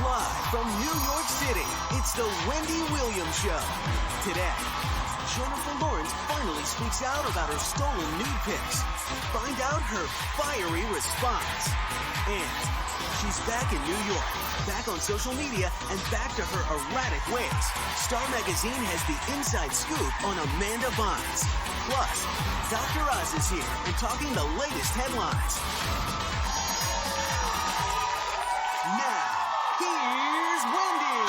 Live from New York City, it's the Wendy Williams Show. Today, Jennifer Lawrence finally speaks out about her stolen nude pics. Find out her fiery response. And she's back in New York, back on social media, and back to her erratic ways. Star Magazine has the inside scoop on Amanda Bynes. Plus, Dr. Oz is here and talking the latest headlines. Now, here's Wendy.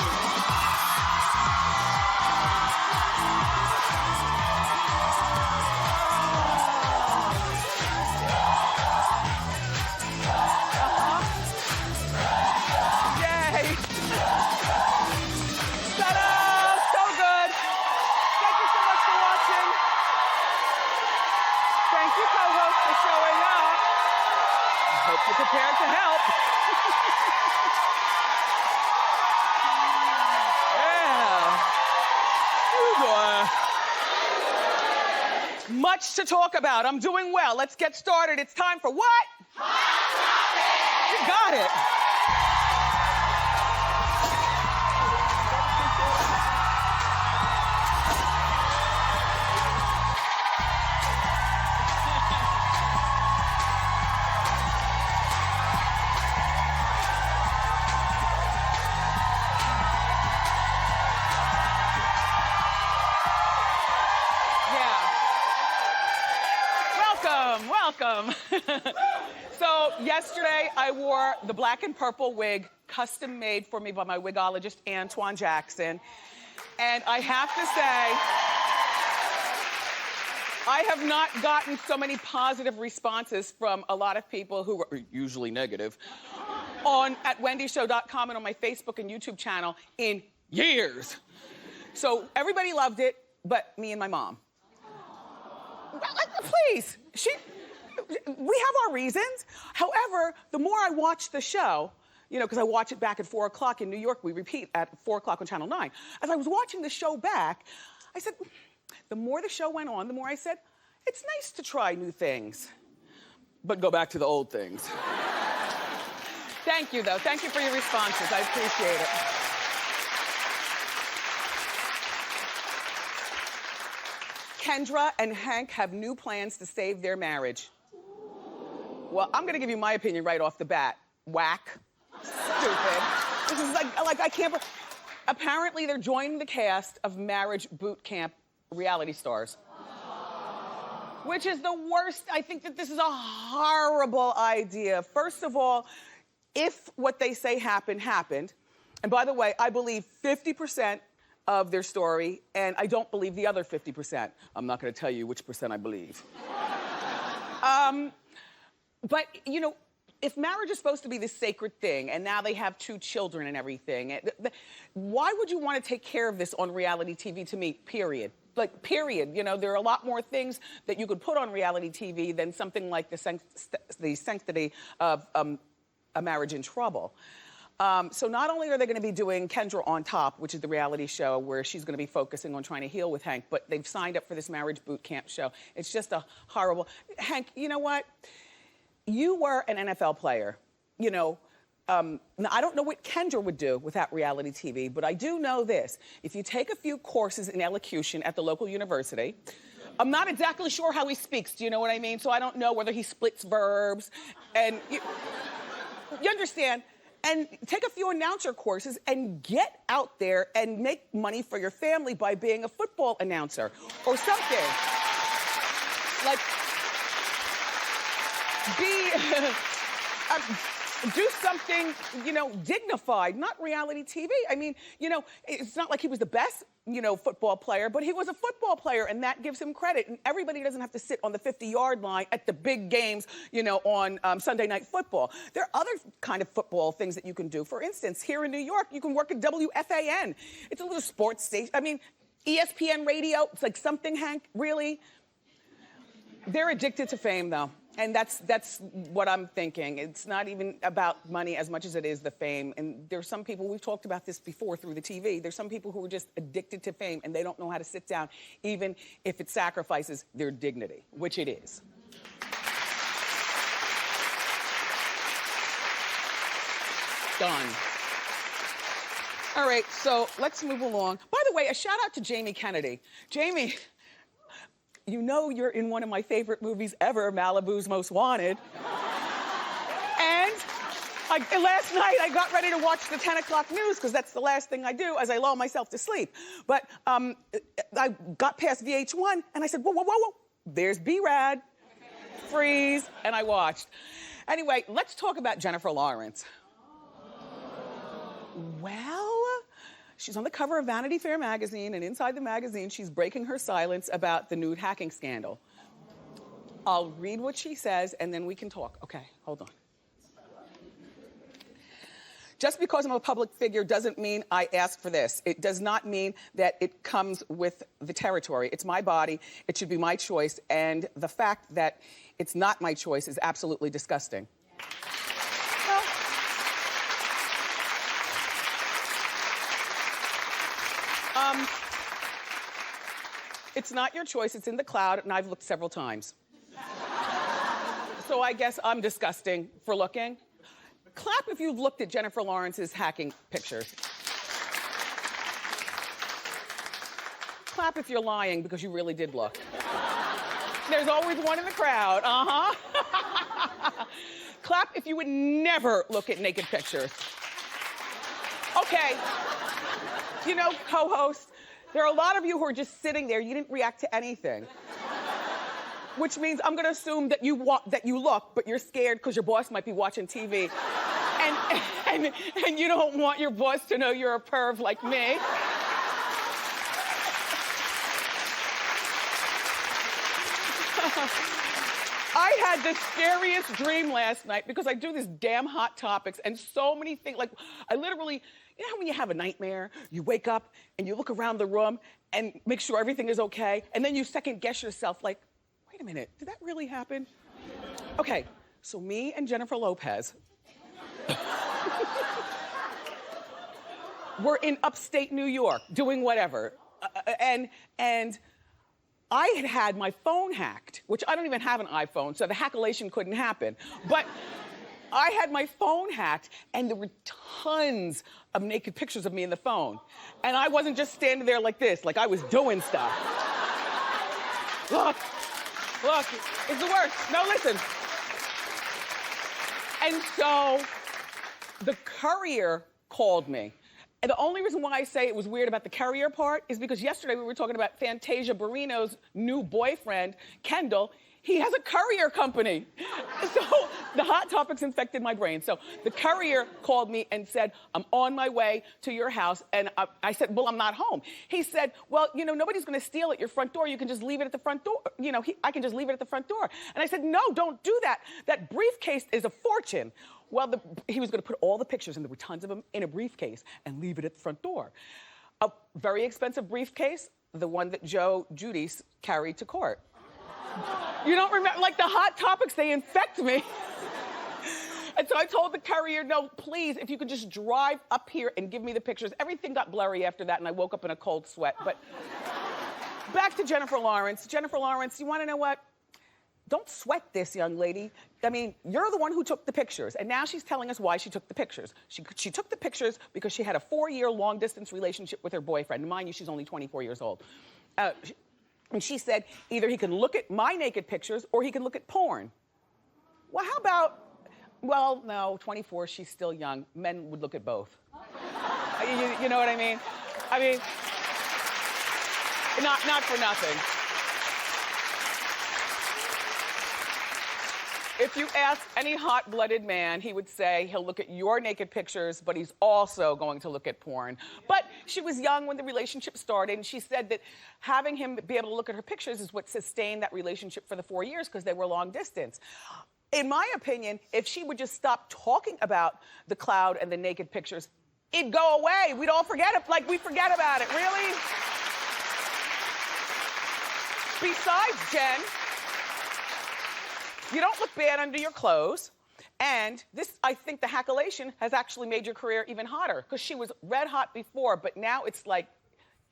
Yay! Ta-da! So good. Thank you so much for watching. Thank you, co-host, for showing up. Hope you're prepared to help. Much to talk about. I'm doing well. Let's get started. It's time for what? You got it. Welcome. So yesterday I wore the black and purple wig, custom made for me by my wigologist, Antoine Jackson. And I have to say, I have not gotten so many positive responses from a lot of people who are usually negative at wendyshow.com and on my Facebook and YouTube channel in years. So everybody loved it, but me and my mom. Please, we have our reasons. However, the more I watch the show, because I watch it back at 4 o'clock in New York, we repeat at 4 o'clock on Channel 9. As I was watching the show back, I said, the more the show went on, the more I said, it's nice to try new things, but go back to the old things. Thank you, though. Thank you for your responses. I appreciate it. Kendra and Hank have new plans to save their marriage. Well, I'm gonna give you my opinion right off the bat. Whack. Stupid. This is like I can't. Apparently, they're joining the cast of Marriage Boot Camp reality stars. Which is the worst. I think that this is a horrible idea. First of all, if what they say happened, and by the way, I believe 50% of their story, and I don't believe the other 50%. I'm not gonna tell you which percent I believe. But, if marriage is supposed to be this sacred thing, and now they have 2 children and everything, why would you want to take care of this on reality TV to me, period? Like, period. There are a lot more things that you could put on reality TV than something like the sanctity of a marriage in trouble. So not only are they gonna be doing Kendra on Top, which is the reality show where she's gonna be focusing on trying to heal with Hank, but they've signed up for this marriage boot camp show. It's just a horrible, Hank, you know what? You were an NFL player. Now I don't know what Kendra would do without reality TV, but I do know this. If you take a few courses in elocution at the local university, I'm not exactly sure how he speaks, do you know what I mean? So I don't know whether he splits verbs, and you understand? And take a few announcer courses and get out there and make money for your family by being a football announcer or something. Like, do something, dignified, not reality TV. I mean, it's not like he was the best, football player, but he was a football player, and that gives him credit. And everybody doesn't have to sit on the 50-yard line at the big games, on Sunday Night Football. There are other kind of football things that you can do. For instance, here in New York, you can work at WFAN. It's a little sports station. I mean, ESPN radio, it's like something, Hank, really? They're addicted to fame, though. And that's what I'm thinking. It's not even about money as much as it is the fame. And there's some people, we've talked about this before through the TV, there's some people who are just addicted to fame and they don't know how to sit down, even if it sacrifices their dignity, which it is. Done. All right, so let's move along. By the way, a shout out to Jamie Kennedy. Jamie, you know you're in one of my favorite movies ever, Malibu's Most Wanted. And last night I got ready to watch the 10 o'clock news because that's the last thing I do as I lull myself to sleep. But I got past VH1 and I said, whoa, whoa, whoa, whoa. There's B-Rad, freeze, and I watched. Anyway, let's talk about Jennifer Lawrence. Well, she's on the cover of Vanity Fair magazine, and inside the magazine, she's breaking her silence about the nude hacking scandal. I'll read what she says, and then we can talk. Okay, hold on. Just because I'm a public figure doesn't mean I ask for this. It does not mean that it comes with the territory. It's my body. It should be my choice. And the fact that it's not my choice is absolutely disgusting. Well, it's not your choice. It's in the cloud, and I've looked several times. So I guess I'm disgusting for looking. Clap if you've looked at Jennifer Lawrence's hacking pictures. Clap if you're lying because you really did look. There's always one in the crowd, Clap if you would never look at naked pictures. Okay, you know, co-hosts, there are a lot of you who are just sitting there, you didn't react to anything. Which means I'm gonna assume that you look, but you're scared because your boss might be watching TV. And you don't want your boss to know you're a perv like me. I had the scariest dream last night because I do this damn Hot Topics and so many things, like I literally, you know how when you have a nightmare, you wake up and you look around the room and make sure everything is okay, and then you second guess yourself like, wait a minute, did that really happen? Okay, so me and Jennifer Lopez we're in upstate New York doing whatever. And I had my phone hacked, which I don't even have an iPhone, so the hackulation couldn't happen. But I had my phone hacked, and there were tons of naked pictures of me in the phone. And I wasn't just standing there like this, like I was doing stuff. Look, it's the worst. No, listen. And so the courier called me. And the only reason why I say it was weird about the courier part is because yesterday we were talking about Fantasia Barrino's new boyfriend, Kendall. He has a courier company. So the Hot Topics infected my brain. So the courier called me and said, I'm on my way to your house. And I said, well, I'm not home. He said, well, you know, nobody's gonna steal at your front door. You can just leave it at the front door. You know, I can just leave it at the front door. And I said, no, don't do that. That briefcase is a fortune. Well, he was gonna put all the pictures, and there were tons of them, in a briefcase and leave it at the front door. A very expensive briefcase, the one that Joe Giudice carried to court. You don't remember, like the Hot Topics, they infect me. And so I told the courier, no, please, if you could just drive up here and give me the pictures. Everything got blurry after that, and I woke up in a cold sweat. But back to Jennifer Lawrence. Jennifer Lawrence, you wanna know what? Don't sweat this, young lady. I mean, you're the one who took the pictures, and now she's telling us why she took the pictures. She took the pictures because she had a 4-year long-distance relationship with her boyfriend. Mind you, she's only 24 years old. And she said either he can look at my naked pictures or he can look at porn. Well, how about, well, no, 24, she's still young. Men would look at both. You know what I mean? I mean, not for nothing. If you ask any hot-blooded man, he would say he'll look at your naked pictures, but he's also going to look at porn. But she was young when the relationship started, and she said that having him be able to look at her pictures is what sustained that relationship for the 4 years because they were long distance. In my opinion, if she would just stop talking about the cloud and the naked pictures, it'd go away. We'd all forget it, like we forget about it, really? Besides, Jen, you don't look bad under your clothes. And this, I think the hackulation has actually made your career even hotter because she was red hot before, but now it's like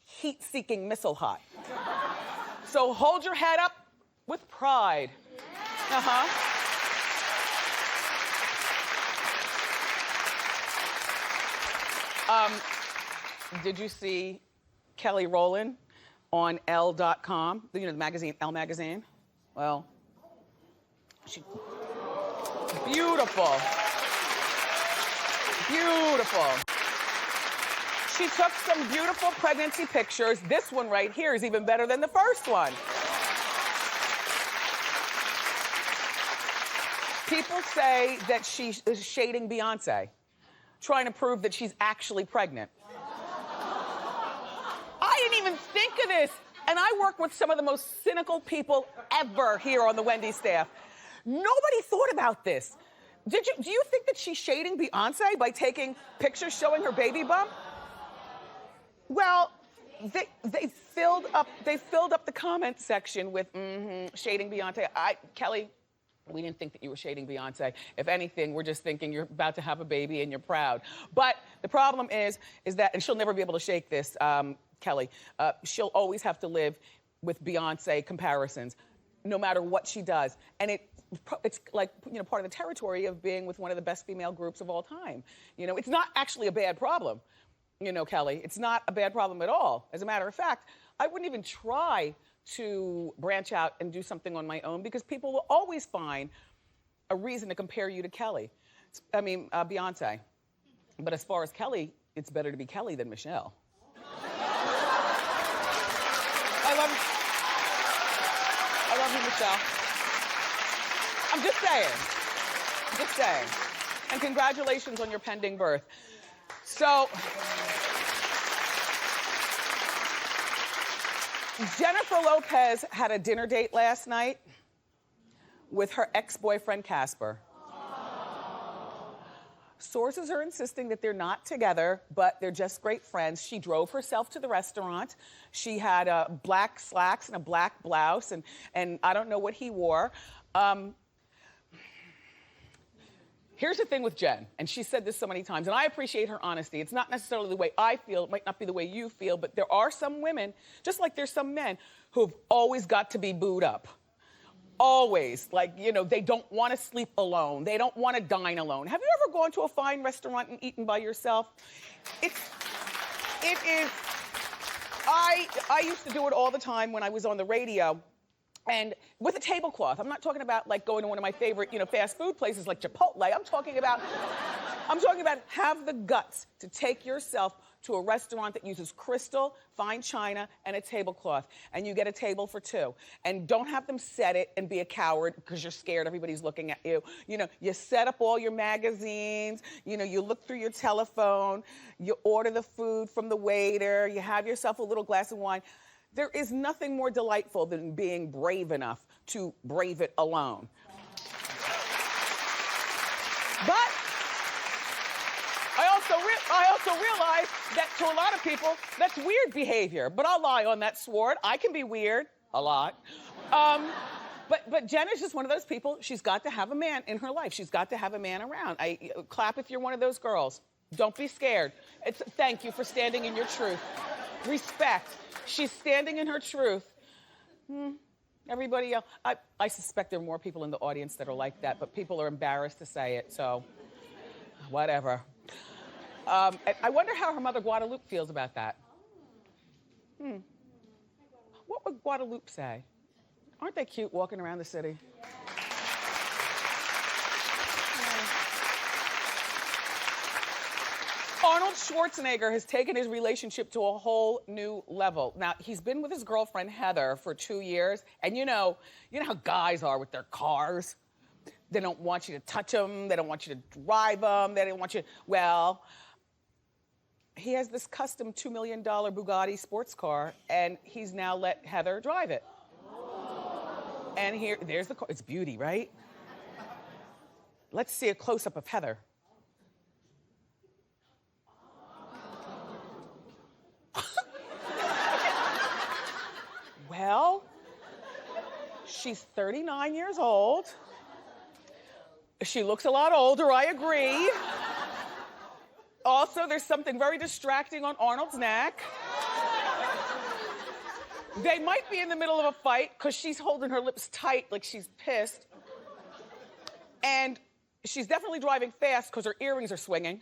heat-seeking missile hot. So hold your head up with pride. Did you see Kelly Rowland on Elle.com? You know, the magazine, Elle magazine? Well, she, beautiful. Beautiful. She took some beautiful pregnancy pictures. This one right here is even better than the first one. People say that she is shading Beyonce, trying to prove that she's actually pregnant. I didn't even think of this. And I work with some of the most cynical people ever here on the Wendy staff. Nobody thought about this. Do you think that she's shading Beyonce by taking pictures showing her baby bump? Well, they filled up the comment section with shading Beyonce. Kelly, we didn't think that you were shading Beyonce. If anything, we're just thinking you're about to have a baby and you're proud. But the problem is that, and she'll never be able to shake this, Kelly. She'll always have to live with Beyonce comparisons, no matter what she does. And it's like, you know, part of the territory of being with one of the best female groups of all time. You know, it's not actually a bad problem, you know, Kelly. It's not a bad problem at all. As a matter of fact, I wouldn't even try to branch out and do something on my own because people will always find a reason to compare you to Kelly. Beyonce. But as far as Kelly, it's better to be Kelly than Michelle. I love you, Michelle. I'm just saying. And congratulations on your pending birth. So, Jennifer Lopez had a dinner date last night with her ex-boyfriend, Casper. Sources are insisting that they're not together, but they're just great friends. She drove herself to the restaurant. She had black slacks and a black blouse, and I don't know what he wore. Here's the thing with Jen, and she said this so many times, and I appreciate her honesty. It's not necessarily the way I feel, it might not be the way you feel, but there are some women, just like there's some men, who've always got to be booed up. Always. Like, you know, they don't want to sleep alone. They don't want to dine alone. Have you ever gone to a fine restaurant and eaten by yourself? It is, I used to do it all the time when I was on the radio. And with a tablecloth. I'm not talking about like going to one of my favorite, you know, fast food places like Chipotle. I'm talking about have the guts to take yourself to a restaurant that uses crystal, fine china, and a tablecloth. And you get a table for two. And don't have them set it and be a coward because you're scared everybody's looking at you. You know, you set up all your magazines, you know, you look through your telephone, you order the food from the waiter, you have yourself a little glass of wine. There is nothing more delightful than being brave enough to brave it alone. But I also realize that to a lot of people, that's weird behavior. But I'll lie on that sword. I can be weird, a lot. But Jen is just one of those people, she's got to have a man in her life. She's got to have a man around. Clap if you're one of those girls. Don't be scared. Thank you for standing in your truth. Respect. She's standing in her truth. Everybody else, I suspect there are more people in the audience that are like that, but people are embarrassed to say it, so whatever. I wonder how her mother Guadalupe feels about that. What would Guadalupe say? Aren't they cute walking around the city? Arnold Schwarzenegger has taken his relationship to a whole new level. Now, he's been with his girlfriend, Heather, for 2 years. And you know how guys are with their cars? They don't want you to touch them. They don't want you to drive them. They don't want you, well, he has this custom $2 million Bugatti sports car, and he's now let Heather drive it. And there's the car. It's beauty, right? Let's see a close-up of Heather. Well, she's 39 years old. She looks a lot older, I agree. Also, there's something very distracting on Arnold's neck. They might be in the middle of a fight because she's holding her lips tight like she's pissed. And she's definitely driving fast because her earrings are swinging.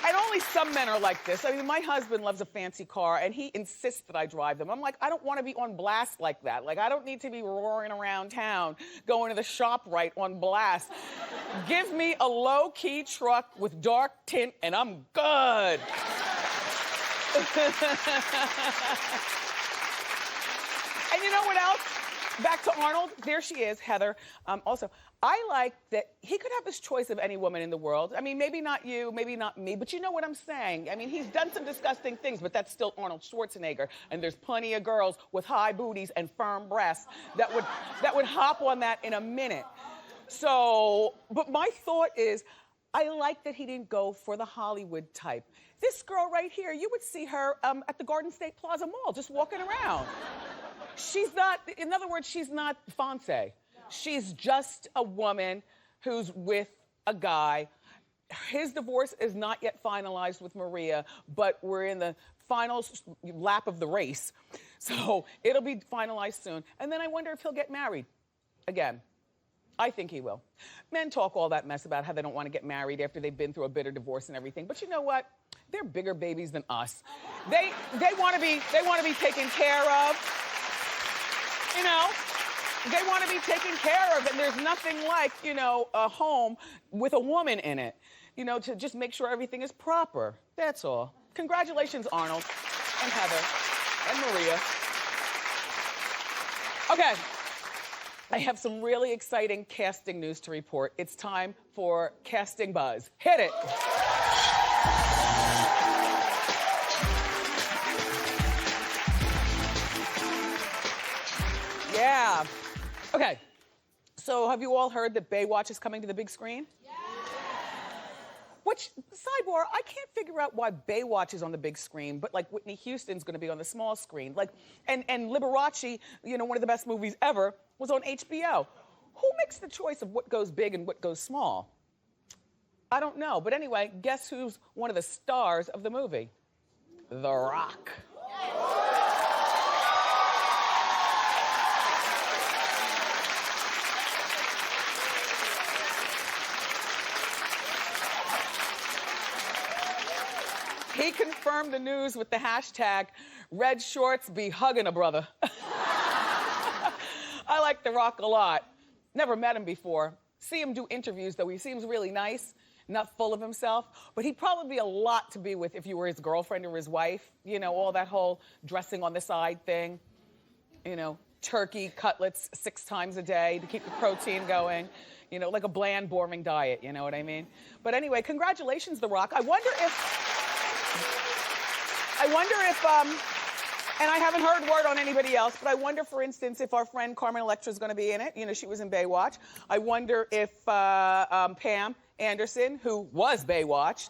And only some men are like this. I mean, my husband loves a fancy car, and he insists that I drive them. I'm like, I don't want to be on blast like that. Like, I don't need to be roaring around town, going to the ShopRite on blast. Give me a low-key truck with dark tint, and I'm good. And you know what else? Back to Arnold. There she is, Heather. Also, I like that he could have his choice of any woman in the world. I mean, maybe not you, maybe not me, but you know what I'm saying. I mean, he's done some disgusting things, but that's still Arnold Schwarzenegger. And there's plenty of girls with high booties and firm breasts that would hop on that in a minute. So, but my thought is, I like that he didn't go for the Hollywood type. This girl right here, you would see her at the Garden State Plaza Mall, just walking around. She's not, in other words, she's not Fonse. She's just a woman who's with a guy. His divorce is not yet finalized with Maria, but we're in the final lap of the race. So it'll be finalized soon. And then I wonder if he'll get married again. I think he will. Men talk all that mess about how they don't want to get married after they've been through a bitter divorce and everything. But you know what? They're bigger babies than us. They want to be taken care of. You know, they want to be taken care of, and there's nothing like, you know, a home with a woman in it, you know, to just make sure everything is proper. That's all. Congratulations, Arnold and Heather and Maria. Okay, I have some really exciting casting news to report. It's time for Casting Buzz. Hit it. Yeah. Okay. So have you all heard that Baywatch is coming to the big screen? Yeah. Which, sidebar, I can't figure out why Baywatch is on the big screen, but like Whitney Houston's gonna be on the small screen. Like, and Liberace, you know, one of the best movies ever, was on HBO. Who makes the choice of what goes big and what goes small? I don't know. But anyway, guess who's one of the stars of the movie? The Rock. He confirmed the news with the hashtag, red shorts be hugging a brother. I like The Rock a lot. Never met him before. See him do interviews, though. He seems really nice, not full of himself. But he'd probably be a lot to be with if you were his girlfriend or his wife. You know, all that whole dressing on the side thing. You know, turkey, cutlets 6 times a day to keep the protein going. You know, like a bland, boring diet, you know what I mean? But anyway, congratulations, The Rock. I wonder if, and I haven't heard word on anybody else, but I wonder, for instance, if our friend Carmen Electra's gonna be in it. You know, she was in Baywatch. I wonder if Pam Anderson, who was Baywatch,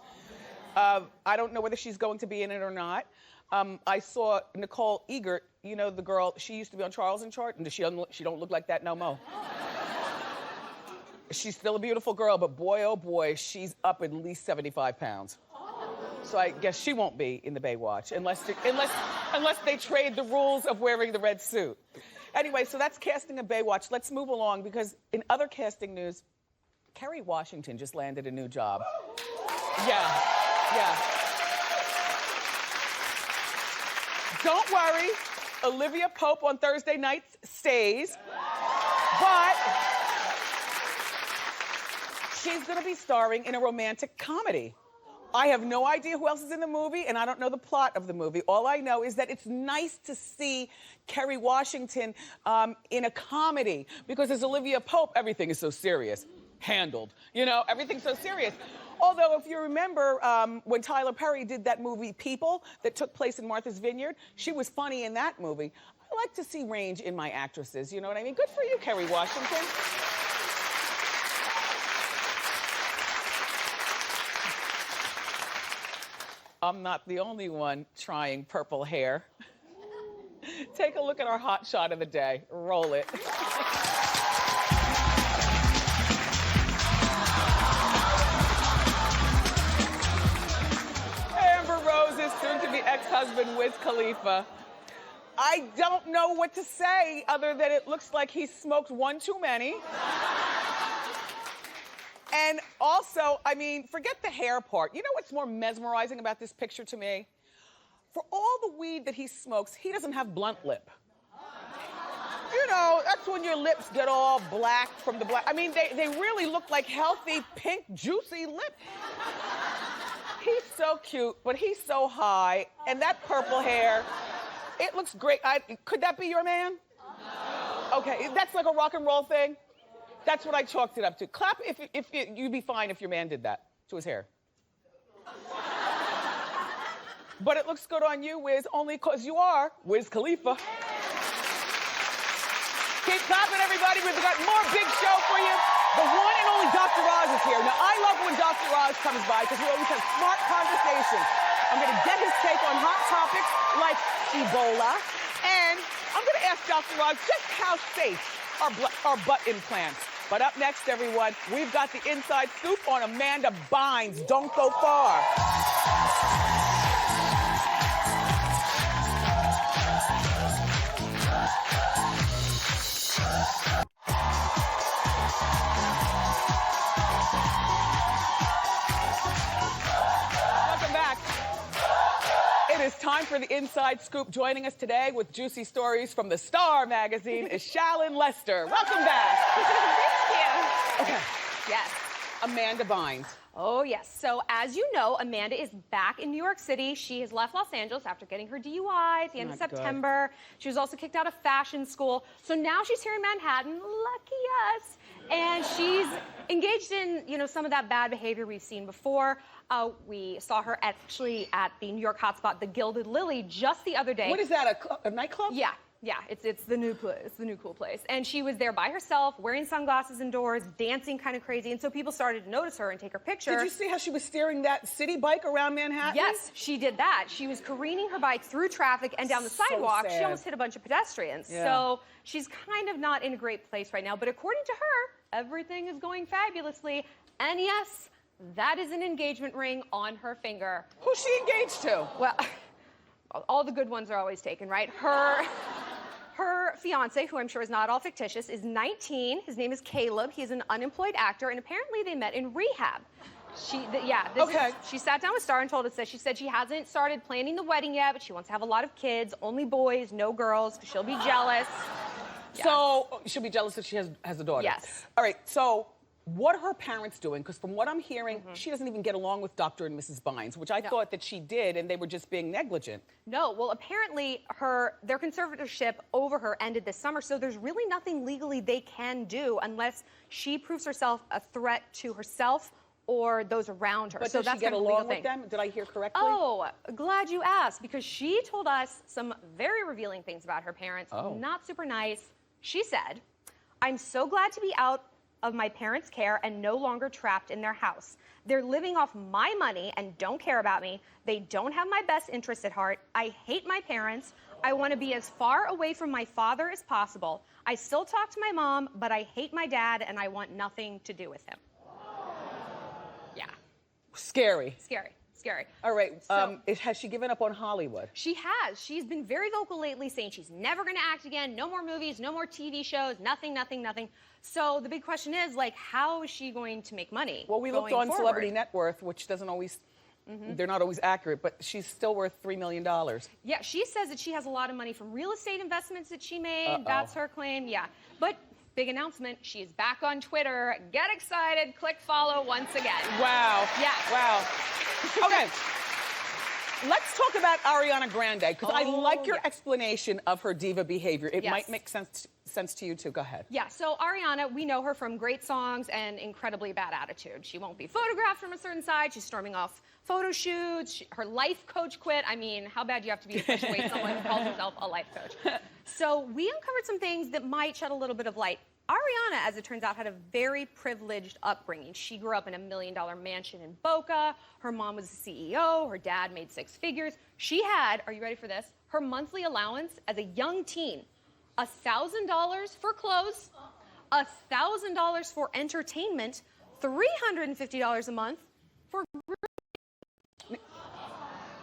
I don't know whether she's going to be in it or not. I saw Nicole Eggert, you know, the girl, she used to be on Charles and Chart, and she don't look like that no more. She's still a beautiful girl, but boy, oh boy, she's up at least 75 pounds. So I guess she won't be in the Baywatch unless they trade the rules of wearing the red suit. Anyway, so that's casting a Baywatch. Let's move along, because in other casting news, Kerry Washington just landed a new job. Yeah. Don't worry, Olivia Pope on Thursday nights stays, but she's gonna be starring in a romantic comedy. I have no idea who else is in the movie, and I don't know the plot of the movie. All I know is that it's nice to see Kerry Washington in a comedy, because as Olivia Pope, everything is so serious. Handled, you know, everything's so serious. Although, if you remember when Tyler Perry did that movie People that took place in Martha's Vineyard, she was funny in that movie. I like to see range in my actresses, you know what I mean? Good for you, Kerry Washington. I'm not the only one trying purple hair. Take a look at our hot shot of the day. Roll it. Amber Rose's soon-to-be ex-husband, Wiz Khalifa. I don't know what to say other than it looks like he smoked one too many. And also, I mean, forget the hair part. You know what's more mesmerizing about this picture to me? For all the weed that he smokes, he doesn't have blunt lip. You know, that's when your lips get all black from the black. I mean, they really look like healthy, pink, juicy lips. He's so cute, but he's so high. And that purple hair, it looks great. Could that be your man? No. Okay, that's like a rock and roll thing? That's what I chalked it up to. Clap if you'd be fine if your man did that to his hair. But it looks good on you, Wiz, only because you are Wiz Khalifa. Keep clapping, everybody. We've got more big show for you. The one and only Dr. Oz is here. Now, I love when Dr. Oz comes by because we always have smart conversations. I'm going to get his take on hot topics like Ebola. And I'm going to ask Dr. Oz just how safe are butt implants. But up next, everyone, we've got the inside scoop on Amanda Bynes. Don't go far. It is time for the Inside Scoop. Joining us today with juicy stories from the Star magazine is Shallon Lester. Welcome back. Thank you. Okay. Yes. Amanda Bynes. Oh, yes. So, as you know, Amanda is back in New York City. She has left Los Angeles after getting her DUI at the end of September. She was also kicked out of fashion school. So now she's here in Manhattan. Lucky us. And she's engaged in, you know, some of that bad behavior we've seen before. We saw her actually at the New York hotspot, the Gilded Lily, just the other day. What is that, a nightclub? Yeah. Yeah, it's the new place. It's the new cool place. And she was there by herself, wearing sunglasses indoors, dancing kind of crazy. And so people started to notice her and take her picture. Did you see how she was steering that city bike around Manhattan? Yes, she did that. She was careening her bike through traffic and down the sidewalk. Sad. She almost hit a bunch of pedestrians. Yeah. So she's kind of not in a great place right now. But according to her, everything is going fabulously. And yes, that is an engagement ring on her finger. Who's she engaged to? Well, all the good ones are always taken, right? Her fiance, who I'm sure is not all fictitious, is 19. His name is Caleb. He's an unemployed actor, and apparently they met in rehab. She sat down with Star and told us that she said she hasn't started planning the wedding yet, but she wants to have a lot of kids, only boys, no girls, because she'll be jealous. Yeah. So she'll be jealous if she has a daughter. Yes. All right, so what are her parents doing? Because from what I'm hearing, she doesn't even get along with Dr. and Mrs. Bynes, which I thought that she did, and they were just being negligent. No, well, apparently their conservatorship over her ended this summer, so there's really nothing legally they can do unless she proves herself a threat to herself or those around her. But so does she get along with them? Did I hear correctly? Oh, glad you asked, because she told us some very revealing things about her parents. Not super nice. She said, "I'm so glad to be out of my parents' care and no longer trapped in their house. They're living off my money and don't care about me. They don't have my best interests at heart. I hate my parents. I want to be as far away from my father as possible. I still talk to my mom, but I hate my dad and I want nothing to do with him." Yeah. Scary. Scary. Scary. All right. Has she given up on Hollywood? She has. She's been very vocal lately, saying she's never going to act again. No more movies, no more TV shows, nothing, nothing, nothing. So the big question is, like, how is she going to make money? Well, we looked on Celebrity Net Worth, which doesn't always, they're not always accurate, but she's still worth $3 million. Yeah, she says that she has a lot of money from real estate investments that she made. That's her claim, yeah. But big announcement, she's back on Twitter. Get excited, click follow once again. Wow. Yeah. Wow. Okay. Let's talk about Ariana Grande, because I like your explanation of her diva behavior. It might make sense to you too. Go ahead. Yeah, so Ariana, we know her from great songs and incredibly bad attitude. She won't be photographed from a certain side. She's storming off photo shoots. Her life coach quit. I mean, how bad do you have to be to persuade someone who calls himself a life coach? So we uncovered some things that might shed a little bit of light. Ariana, as it turns out, had a very privileged upbringing. She grew up in a $1 million mansion in Boca. Her mom was the CEO. Her dad made 6 figures. She had, are you ready for this? Her monthly allowance as a young teen, $1,000 for clothes, $1,000 for entertainment, $350 a month for...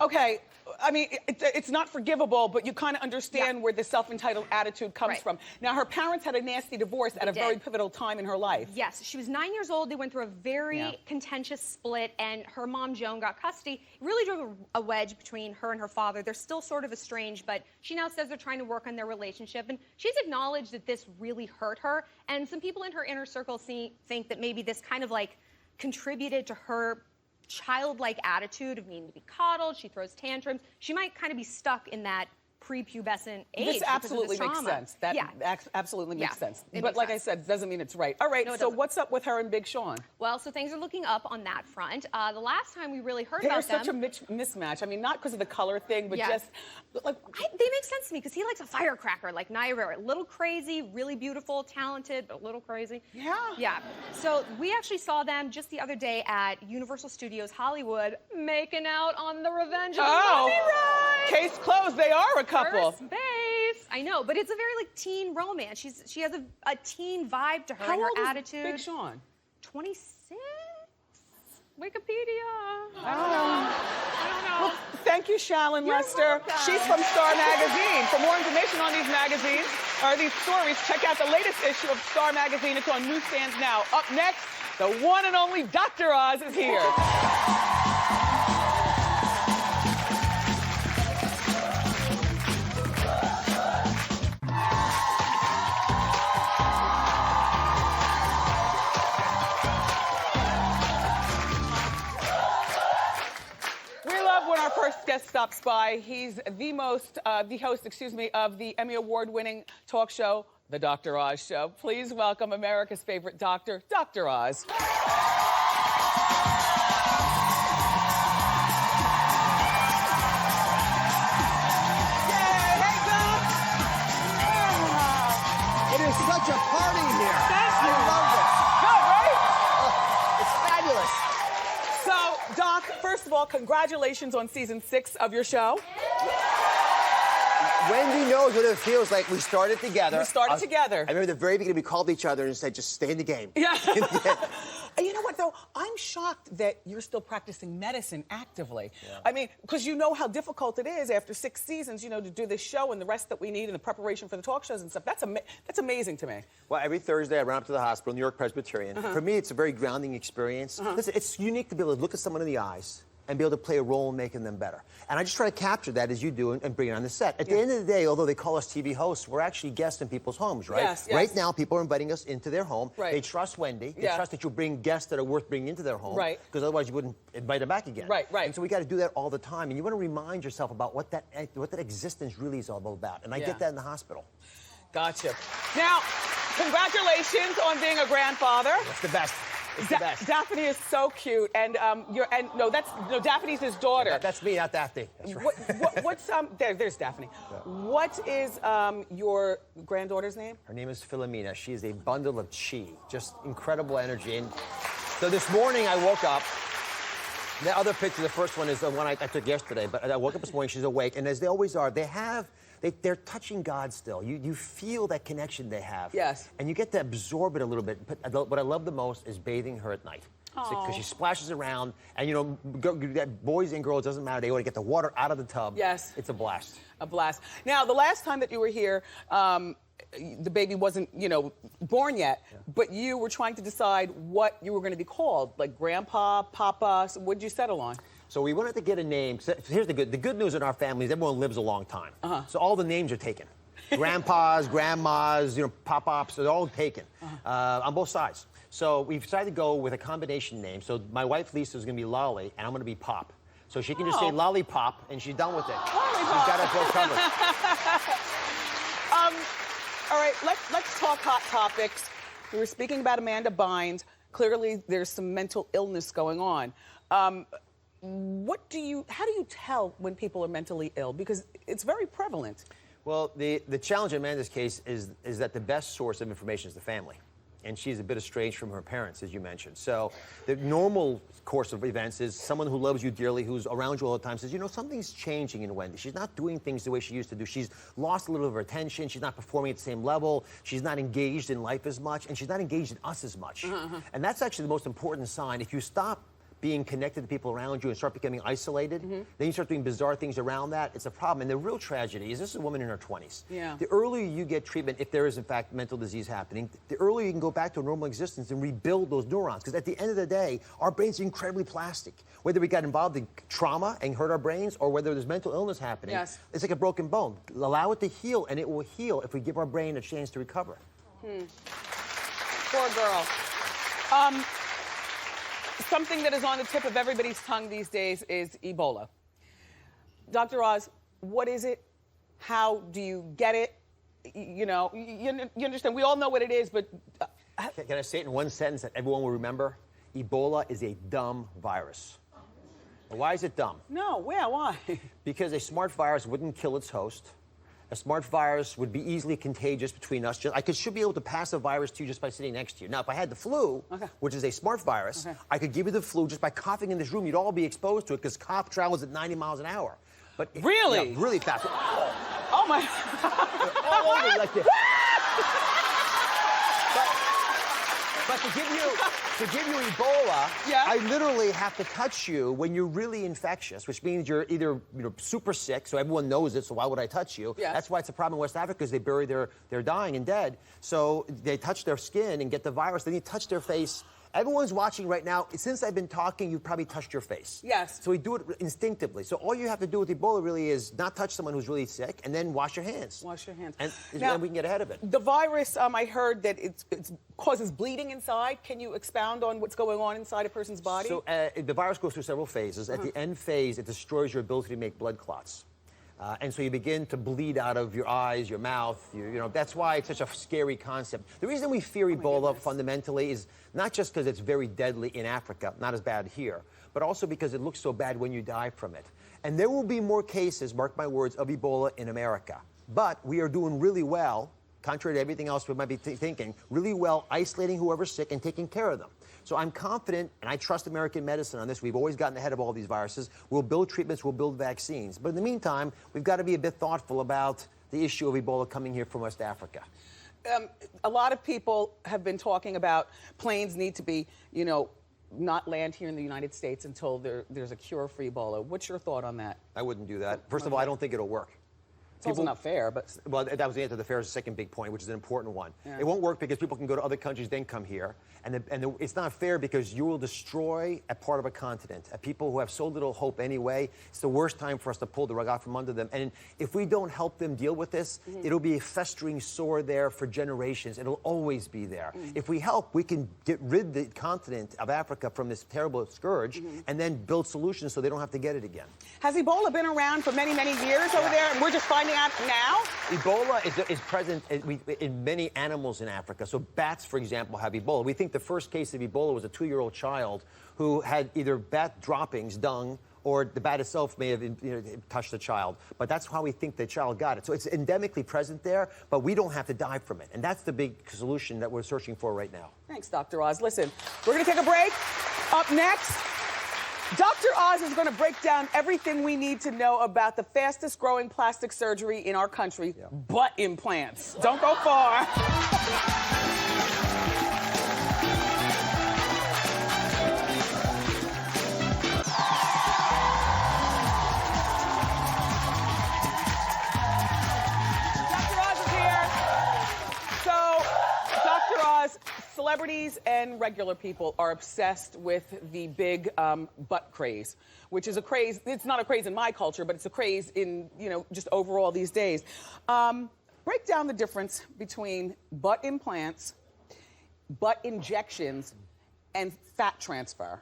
Okay, I mean, it's not forgivable, but you kind of understand where the self-entitled attitude comes from. Now, her parents had a nasty divorce at a very pivotal time in her life. Yes, she was 9 years old. They went through a very contentious split, and her mom, Joan, got custody. It really drove a wedge between her and her father. They're still sort of estranged, but she now says they're trying to work on their relationship, and she's acknowledged that this really hurt her, and some people in her inner circle think that maybe this kind of like contributed to her childlike attitude of needing to be coddled. She throws tantrums. She might kind of be stuck in that prepubescent age. This absolutely makes sense. That absolutely makes sense. But like I said, doesn't mean it's right. All right, so what's up with her and Big Sean? Well, so things are looking up on that front. The last time we really heard about them... They're such a mismatch. I mean, not because of the color thing, but just... like they make sense to me because he likes a firecracker like Naira. A little crazy, really beautiful, talented, but a little crazy. Yeah. Yeah. So we actually saw them just the other day at Universal Studios Hollywood making out on the Revenge of the Money ride. Case closed. They are a couple. First base. I know, but it's a very like teen romance. She has a teen vibe to her. How and her old attitude. Is Big Sean? 26. Wikipedia. I don't know. Well, thank you, Shallon Lester. Welcome. She's from Star Magazine. For more information on these magazines or these stories, check out the latest issue of Star Magazine. It's on newsstands now. Up next, the one and only Dr. Oz is here. First guest stops by. He's the host, of the Emmy Award-winning talk show, The Dr. Oz Show. Please welcome America's favorite doctor, Dr. Oz. It is such a party here. Thank you. I love it. Good, right? Oh, it's fabulous. So, Doc, first of all, congratulations on season 6 of your show. Wendy knows what it feels like. We started together. We started together. I remember the very beginning we called each other and said, just stay in the game. Yeah. You know what, though? I'm shocked that you're still practicing medicine actively. Yeah. I mean, because you know how difficult it is after 6 seasons, you know, to do this show and the rest that we need and the preparation for the talk shows and stuff. That's amazing to me. Well, every Thursday I run up to the hospital, New York Presbyterian. For me, it's a very grounding experience. Listen, it's unique to be able to look at someone in the eyes and be able to play a role in making them better. And I just try to capture that as you do and bring it on the set. At the end of the day, although they call us TV hosts, we're actually guests in people's homes, right? Yes, yes. Right now, people are inviting us into their home. Right. They trust Wendy. They trust that you'll bring guests that are worth bringing into their home. Right. Because otherwise you wouldn't invite them back again. Right, right. And so we got to do that all the time. And you want to remind yourself about what that existence really is all about. And I get that in the hospital. Gotcha. Now, congratulations on being a grandfather. It's the best. It's the best. Daphne is so cute, and Daphne's his daughter. That's me, not Daphne. That's right. What's there's Daphne. Yeah. What is your granddaughter's name? Her name is Philomena. She is a bundle of chi, just incredible energy. And so this morning I woke up. The other picture, the first one is the one I took yesterday. But I woke up this morning. She's awake, and as they always are, they're touching God still. You feel that connection they have. Yes. And you get to absorb it a little bit. But what I love the most is bathing her at night. Because she splashes around, and you know, boys and girls, doesn't matter. They want to get the water out of the tub. Yes. It's a blast. A blast. Now, the last time that you were here, the baby wasn't, born yet, but you were trying to decide what you were going to be called, like Grandpa, Papa. So what did you settle on? So we wanted to get a name. So here's the good news in our family is everyone lives a long time. So all the names are taken. Grandpas, grandmas, pop-ups, they're all taken on both sides. So we've decided to go with a combination name. So my wife Lisa is going to be Lolly, and I'm going to be Pop. So she can just say Lollipop, and she's done with it. She's got it both covered. All right, let's talk hot topics. We were speaking about Amanda Bynes. Clearly, there's some mental illness going on. How do you tell when people are mentally ill? Because it's very prevalent. Well, the challenge in Amanda's case is that the best source of information is the family. And she's a bit estranged from her parents, as you mentioned. So the normal course of events is someone who loves you dearly, who's around you all the time, says, something's changing in Wendy. She's not doing things the way she used to do. She's lost a little of her attention. She's not performing at the same level. She's not engaged in life as much, and she's not engaged in us as much. And that's actually the most important sign. If you stop being connected to people around you and start becoming isolated, then you start doing bizarre things around that, it's a problem. And the real tragedy is this is a woman in her 20s. Yeah. The earlier you get treatment, if there is in fact mental disease happening, the earlier you can go back to a normal existence and rebuild those neurons. Because at the end of the day, our brains are incredibly plastic. Whether we got involved in trauma and hurt our brains or whether there's mental illness happening, Yes. it's like a broken bone. Allow it to heal, and it will heal if we give our brain a chance to recover. Poor girl. Something that is on the tip of everybody's tongue these days is Ebola. Dr. Oz, what is it? How do you get it? You know, you understand, we all know what it is, but... Can I say it in one sentence that everyone will remember? Ebola is a dumb virus. Why is it dumb? No, why? Because a smart virus wouldn't kill its host. A smart virus would be easily contagious between us. Should be able to pass a virus to you just by sitting next to you. Now, if I had the flu, which is a smart virus, I could give you the flu just by coughing in this room. You'd all be exposed to it because cough travels at 90 miles an hour. But really? Yeah, really fast. Oh my! All over like this. But to give you Ebola, I literally have to touch you when you're really infectious, which means you're either super sick, so everyone knows it, so why would I touch you? Yes. That's why it's a problem in West Africa, because they bury their dying and dead. So they touch their skin and get the virus, then you touch their face. Everyone's watching right now. Since I've been talking, you've probably touched your face. Yes. So we do it instinctively. So all you have to do with Ebola really is not touch someone who's really sick and then wash your hands. Wash your hands. And now, then we can get ahead of it. The virus, I heard that it causes bleeding inside. Can you expound on what's going on inside a person's body? So the virus goes through several phases. At the end phase, it destroys your ability to make blood clots. And so you begin to bleed out of your eyes, your mouth. That's why it's such a scary concept. The reason we fear Ebola fundamentally is not just because it's very deadly in Africa, not as bad here, but also because it looks so bad when you die from it. And there will be more cases, mark my words, of Ebola in America. But we are doing really well, contrary to everything else we might be thinking, really well isolating whoever's sick and taking care of them. So I'm confident, and I trust American medicine on this. We've always gotten ahead of all these viruses. We'll build treatments, we'll build vaccines. But in the meantime, we've got to be a bit thoughtful about the issue of Ebola coming here from West Africa. A lot of people have been talking about planes need to be, not land here in the United States until there's a cure for Ebola. What's your thought on that? I wouldn't do that. First of all, I don't think it'll work. It's also not fair, but... Well, that was the answer to the fair is the second big point, which is an important one. Yeah. It won't work because people can go to other countries, then come here. And it's not fair because you will destroy a part of a continent. People who have so little hope anyway, it's the worst time for us to pull the rug out from under them. And if we don't help them deal with this, it'll be a festering sore there for generations. It'll always be there. If we help, we can get rid of the continent of Africa from this terrible scourge and then build solutions so they don't have to get it again. Has Ebola been around for many, many years over there, and we're just finding out now? Ebola is present in many animals in Africa. So bats, for example, have Ebola. We think the first case of Ebola was a 2-year-old child who had either bat droppings, dung, or the bat itself may have touched the child. But that's how we think the child got it. So it's endemically present there, but we don't have to die from it. And that's the big solution that we're searching for right now. Thanks, Dr. Oz. Listen, we're going to take a break. Up next, Dr. Oz is going to break down everything we need to know about the fastest growing plastic surgery in our country, butt implants. Don't go far. Celebrities and regular people are obsessed with the big butt craze, which is a craze. It's not a craze in my culture, but it's a craze in, just overall these days. Break down the difference between butt implants, butt injections, and fat transfer.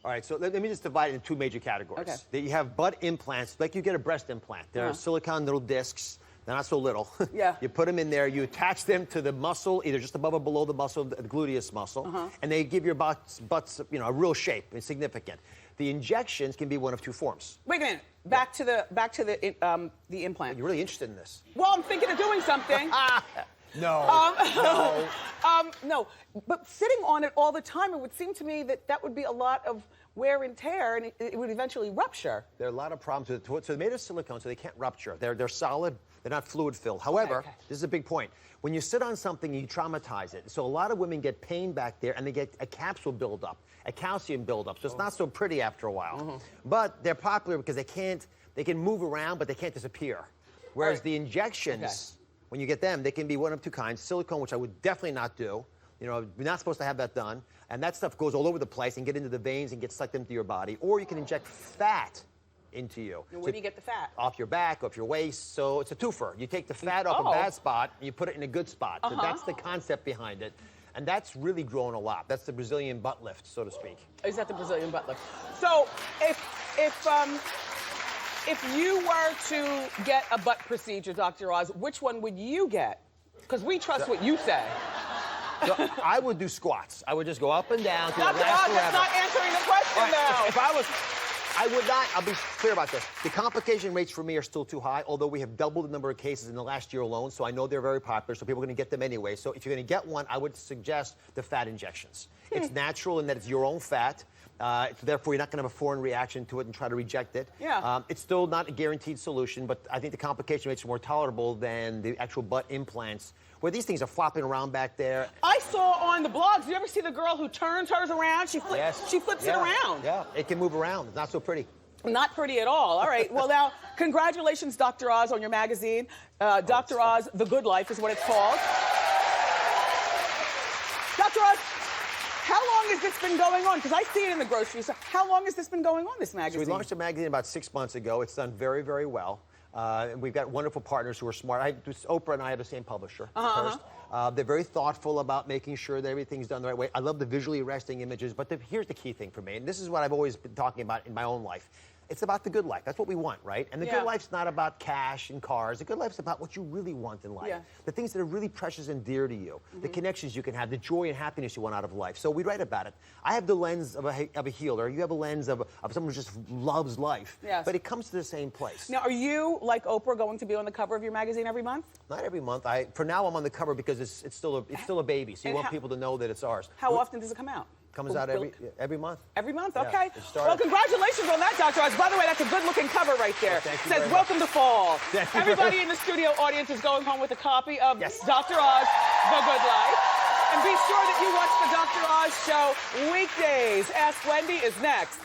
All right, so let me just divide it in two major categories. Okay. You have butt implants, like you get a breast implant. They're silicone little discs. They're not so little. Yeah. You put them in there, you attach them to the muscle, either just above or below the muscle, the gluteus muscle, and they give your butts, a real shape. It's significant. The injections can be one of two forms. Wait a minute. Back to the implant. You're really interested in this. Well, I'm thinking of doing something. No. No, but sitting on it all the time, it would seem to me that would be a lot of wear and tear, and it would eventually rupture. There are a lot of problems with it. So they're made of silicone, so they can't rupture. They're solid They're not fluid-filled. However, this is a big point. When you sit on something, you traumatize it. So a lot of women get pain back there, and they get a capsule buildup, a calcium buildup. So it's not so pretty after a while. But they're popular because they can move around, but they can't disappear. Whereas the injections, when you get them, they can be one of two kinds. Silicone, which I would definitely not do. You know, you're not supposed to have that done. And that stuff goes all over the place and get into the veins and get sucked into your body. Or you can inject fat into you. And where do you get the fat? Off your back, off your waist. So it's a twofer. You take the fat off a bad spot and you put it in a good spot. So that's the concept behind it. And that's really grown a lot. That's the Brazilian butt lift, so to speak. Is that the Brazilian butt lift? So if you were to get a butt procedure, Dr. Oz, which one would you get? Because we trust what you say. So I would do squats. I would just go up and down. Dr. Oz, that's not answering the question, though. If I would not, I'll be clear about this. The complication rates for me are still too high, although we have doubled the number of cases in the last year alone, so I know they're very popular, so people are going to get them anyway. So if you're going to get one, I would suggest the fat injections. It's natural in that it's your own fat. Therefore, you're not going to have a foreign reaction to it and try to reject it. Yeah. It's still not a guaranteed solution, but I think the complication rates are more tolerable than the actual butt implants, where these things are flopping around back there. I saw on the blogs, you ever see the girl who turns hers around? She flips it around. Yeah, it can move around. It's not so pretty. Not pretty at all. All right. Well, now, congratulations, Dr. Oz, on your magazine. Dr. Oz, The Good Life is what it's called. Dr. Oz, how long has this been going on? Because I see it in the grocery store. How long has this been going on, this magazine? So we launched the magazine about 6 months ago. It's done very, very well. We've got wonderful partners who are smart. Oprah and I have the same publisher first. They're very thoughtful about making sure that everything's done the right way. I love the visually arresting images, but here's the key thing for me, and this is what I've always been talking about in my own life. It's about the good life. That's what we want, right? And the good life's not about cash and cars. The good life's about what you really want in life. Yeah. The things that are really precious and dear to you. The connections you can have, the joy and happiness you want out of life. So we write about it. I have the lens of a healer. You have a lens of someone who just loves life. Yes. But it comes to the same place. Now, are you, like Oprah, going to be on the cover of your magazine every month? Not every month. For now, I'm on the cover because it's still a baby. So you want people to know that it's ours. How often does it come out? Comes out every month. Every month? Yeah, okay. it started. Well, congratulations on that, Dr. Oz. By the way, that's a good-looking cover right there. Well, thank you Says, very welcome to fall. Thank you. Everybody in the studio audience is going home with a copy of Dr. Oz, The Good Life. And be sure that you watch the Dr. Oz show weekdays. Ask Wendy is next.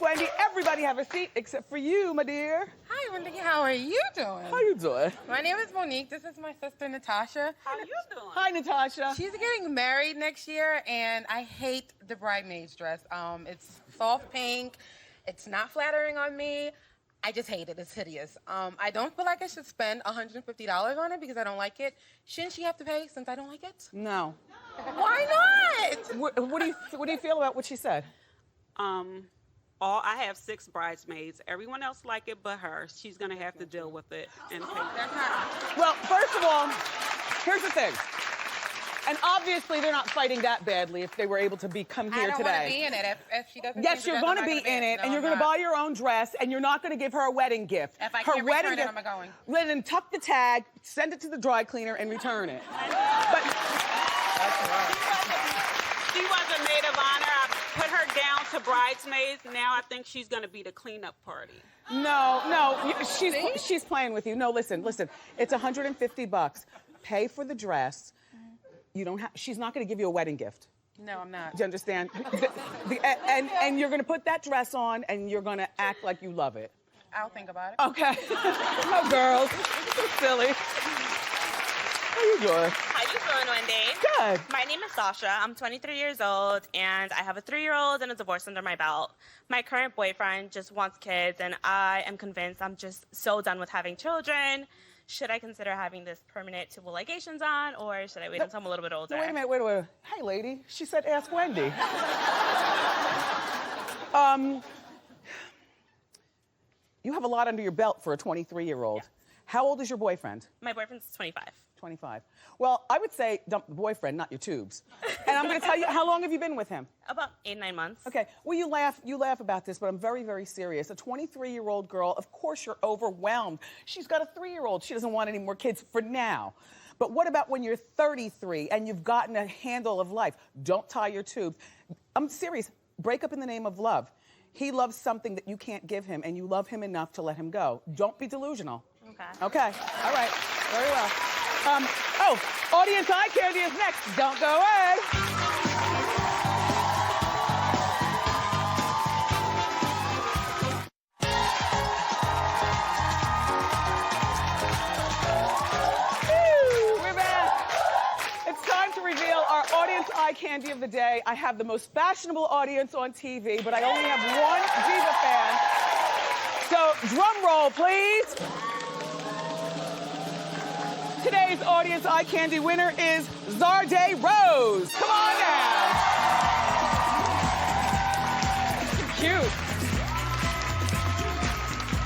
Wendy, everybody have a seat except for you, my dear. Hi, Wendy. How are you doing? How you doing? My name is Monique. This is my sister, Natasha. How you doing? Hi, Natasha. She's getting married next year, and I hate the bridesmaid's dress. It's soft pink. It's not flattering on me. I just hate it. It's hideous. I don't feel like I should spend $150 on it because I don't like it. Shouldn't she have to pay since I don't like it? No. Why not? What do you feel about what she said? I have 6 bridesmaids. Everyone else like it but her. She's gonna have to deal with it and pay. Well, first of all, here's the thing. And obviously they're not fighting that badly if they were able to come here today. I don't want to be in it if she doesn't. Yes, you're going to be in it, and you're going to buy your own dress, and you're not going to give her a wedding gift. If I can't return it, I'm going. Then tuck the tag, send it to the dry cleaner, and return it. But she was a maid of honor. I put her down to bridesmaids. Now I think she's going to be the cleanup party. No, she's playing with you. No, listen. It's $150. Pay for the dress. You don't have. She's not going to give you a wedding gift. No, I'm not. Do you understand? And you're going to put that dress on, and you're going to act like you love it. I'll think about it. Okay. No, girls. So silly. How you doing? How you doing, Wendy? Good. My name is Sasha. I'm 23 years old, and I have a 3-year-old and a divorce under my belt. My current boyfriend just wants kids, and I am convinced I'm just so done with having children. Should I consider having this permanent tubal ligations on, or should I wait until I'm a little bit older? No, wait a minute. Hey, lady. She said ask Wendy. You have a lot under your belt for a 23-year-old. Yeah. How old is your boyfriend? My boyfriend's 25. 25. Well, I would say dump the boyfriend, not your tubes. And I'm going to tell you, how long have you been with him? About 8-9 months. Okay. Well, you laugh about this, but I'm very, very serious. A 23-year-old girl, of course you're overwhelmed. She's got a 3-year-old. She doesn't want any more kids for now. But what about when you're 33 and you've gotten a handle of life? Don't tie your tubes. I'm serious. Break up in the name of love. He loves something that you can't give him, and you love him enough to let him go. Don't be delusional. Okay. Okay. All right. Very well. Audience eye candy is next. Don't go away. We're back. It's time to reveal our audience eye candy of the day. I have the most fashionable audience on TV, but I only have one diva fan. So drum roll, please. Today's audience eye candy winner is Zarday Rose. Come on down. Cute.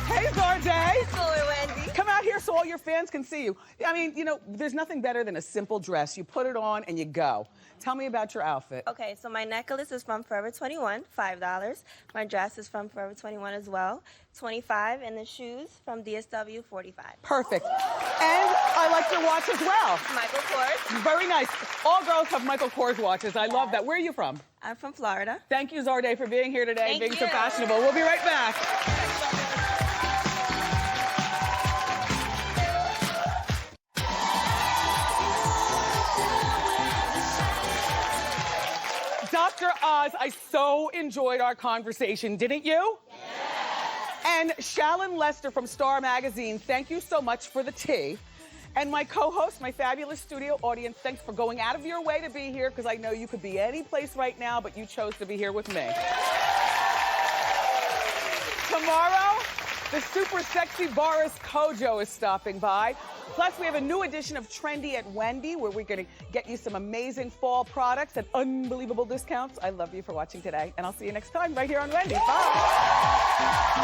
Hey, Zarday. Hello, Wendy. Come out here so all your fans can see you. I mean, you know, there's nothing better than a simple dress. You put it on and you go. Tell me about your outfit. Okay, so my necklace is from Forever 21, $5. My dress is from Forever 21 as well, $25. And the shoes from DSW, $45. Perfect. And I like your watch as well. Michael Kors. Very nice. All girls have Michael Kors watches. I love that. Where are you from? I'm from Florida. Thank you, Zarday, for being here today and being so fashionable. We'll be right back. Dr. Oz, I so enjoyed our conversation, didn't you? Yes. And Shallon Lester from Star Magazine, thank you so much for the tea. And my co-host, my fabulous studio audience, thanks for going out of your way to be here, because I know you could be any place right now, but you chose to be here with me. Tomorrow, the super sexy Boris Kojo is stopping by. Plus, we have a new edition of Trendy at Wendy, where we're going to get you some amazing fall products at unbelievable discounts. I love you for watching today, and I'll see you next time right here on Wendy. Bye.